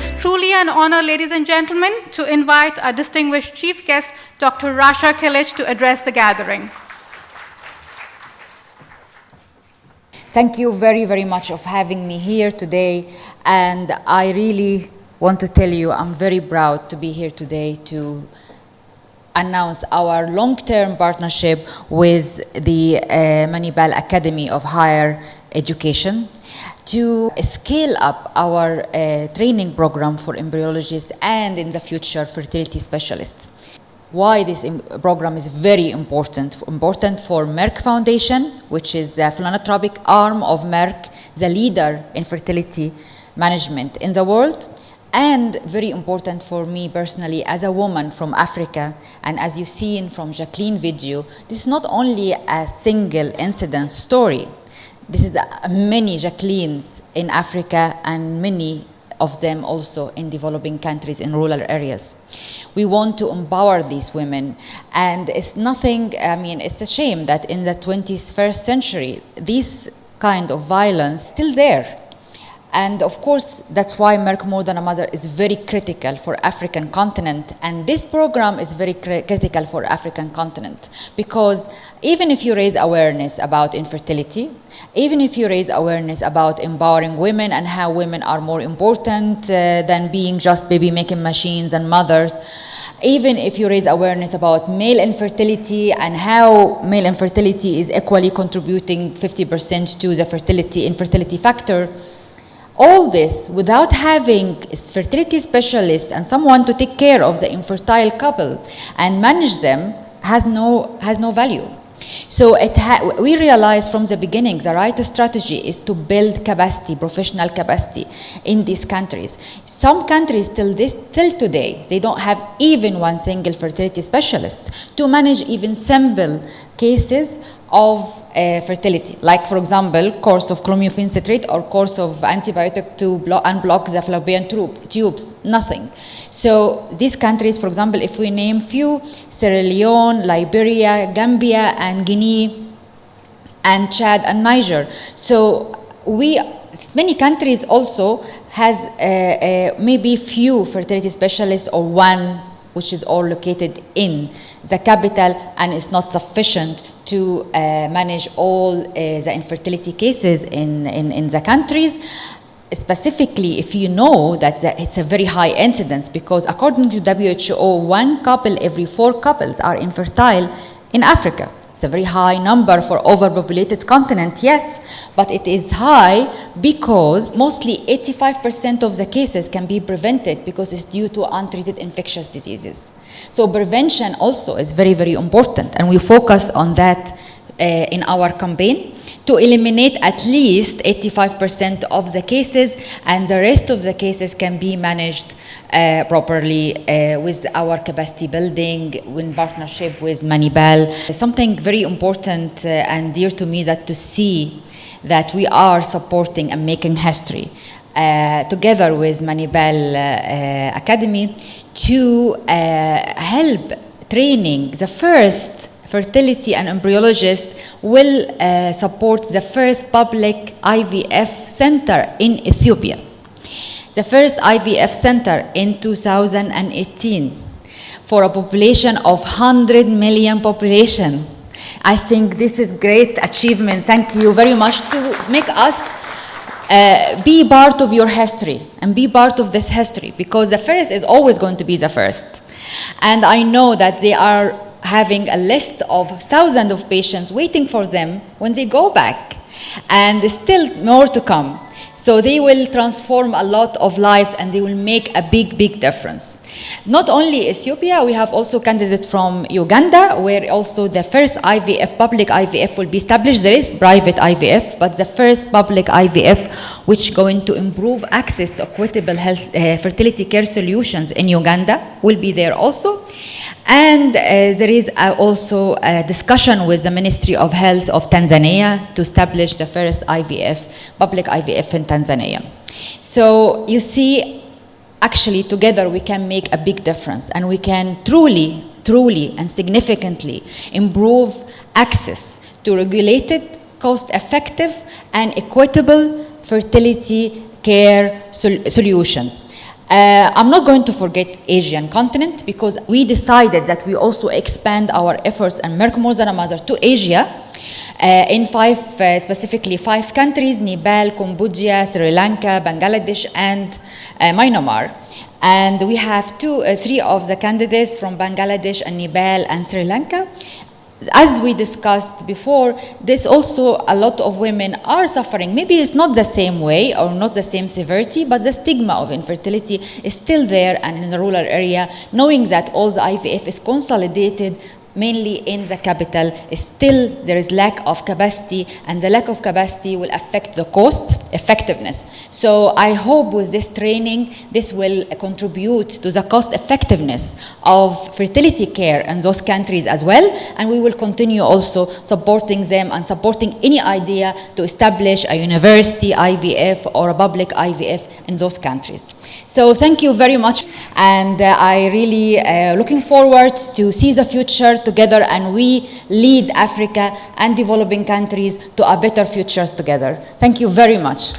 is truly an honor, ladies and gentlemen, to invite our distinguished chief guest, Dr. Rasha Kelej, to address the gathering. Thank you very, very much for having me here today. And I really want to tell you I'm very proud to be here today to announce our long-term partnership with the Manipal Academy of Higher Education to scale up our training program for embryologists and in the future fertility specialists. Why this program is very important for Merck Foundation, which is the philanthropic arm of Merck, the leader in fertility management in the world, and very important for me personally as a woman from Africa. And as you've seen from Jacqueline's video, this is not only a single incident story. This is many Jacquelines in Africa and many of them also in developing countries in rural areas. We want to empower these women, and it's nothing, I mean, it's a shame that in the 21st century, this kind of violence is still there. And of course, that's why Merck More Than a Mother is very critical for African continent. And this program is very critical for African continent, because even if you raise awareness about infertility, even if you raise awareness about empowering women and how women are more important than being just baby-making machines and mothers, even if you raise awareness about male infertility and how male infertility is equally contributing 50% to the infertility factor, all this without having a fertility specialist and someone to take care of the infertile couple and manage them has no value. So we realized from the beginning the right strategy is to build capacity, professional capacity in these countries. Some countries till today, they don't have even one single fertility specialist to manage even simple cases of fertility, like for example, course of clomiphene citrate or course of antibiotic to unblock the fallopian tubes, nothing. So these countries, for example, if we name few, Sierra Leone, Liberia, Gambia, and Guinea, and Chad and Niger. So many countries also has maybe few fertility specialists or one, which is all located in the capital, and it's not sufficient to manage all the infertility cases in the countries. Specifically, if you know that it's a very high incidence, because according to WHO, 1 couple every 4 couples are infertile in Africa. It's a very high number for overpopulated continent, yes, but it is high because mostly 85% of the cases can be prevented because it's due to untreated infectious diseases. So prevention also is very, very important, and we focus on that in our campaign to eliminate at least 85% of the cases, and the rest of the cases can be managed properly with our capacity building in partnership with Manipal. Something very important and dear to me that to see that we are supporting and making history together with Manipal Academy to help training the first fertility and embryologist will support the first public IVF center in Ethiopia. The first IVF center in 2018 for a population of 100 million population. I think this is great achievement. Thank you very much to make us be part of your history and be part of this history, because the first is always going to be the first. And I know that they are having a list of thousands of patients waiting for them when they go back, and there's still more to come. So they will transform a lot of lives and they will make a big, big difference. Not only Ethiopia, we have also candidates from Uganda, where also the first IVF, public IVF will be established. There is private IVF, but the first public IVF, which is going to improve access to equitable health, fertility care solutions in Uganda, will be there also. And there is also a discussion with the Ministry of Health of Tanzania to establish the first IVF, public IVF in Tanzania. So you see, actually together we can make a big difference, and we can truly, truly and significantly improve access to regulated, cost-effective and equitable fertility care solutions. I'm not going to forget Asian continent because we decided that we also expand our efforts and Merck More Than a Mother to Asia in specifically five countries: Nepal, Cambodia, Sri Lanka, Bangladesh, and Myanmar. And we have three of the candidates from Bangladesh and Nepal and Sri Lanka. As we discussed before, this also a lot of women are suffering. Maybe it's not the same way or not the same severity, but the stigma of infertility is still there, and in the rural area, knowing that all the IVF is consolidated mainly in the capital, still there is lack of capacity, and the lack of capacity will affect the cost effectiveness. So I hope with this training, this will contribute to the cost effectiveness of fertility care in those countries as well, and we will continue also supporting them and supporting any idea to establish a university IVF or a public IVF in those countries. So thank you very much, and I really looking forward to see the future together, and we lead Africa and developing countries to a better futures together. Thank you very much.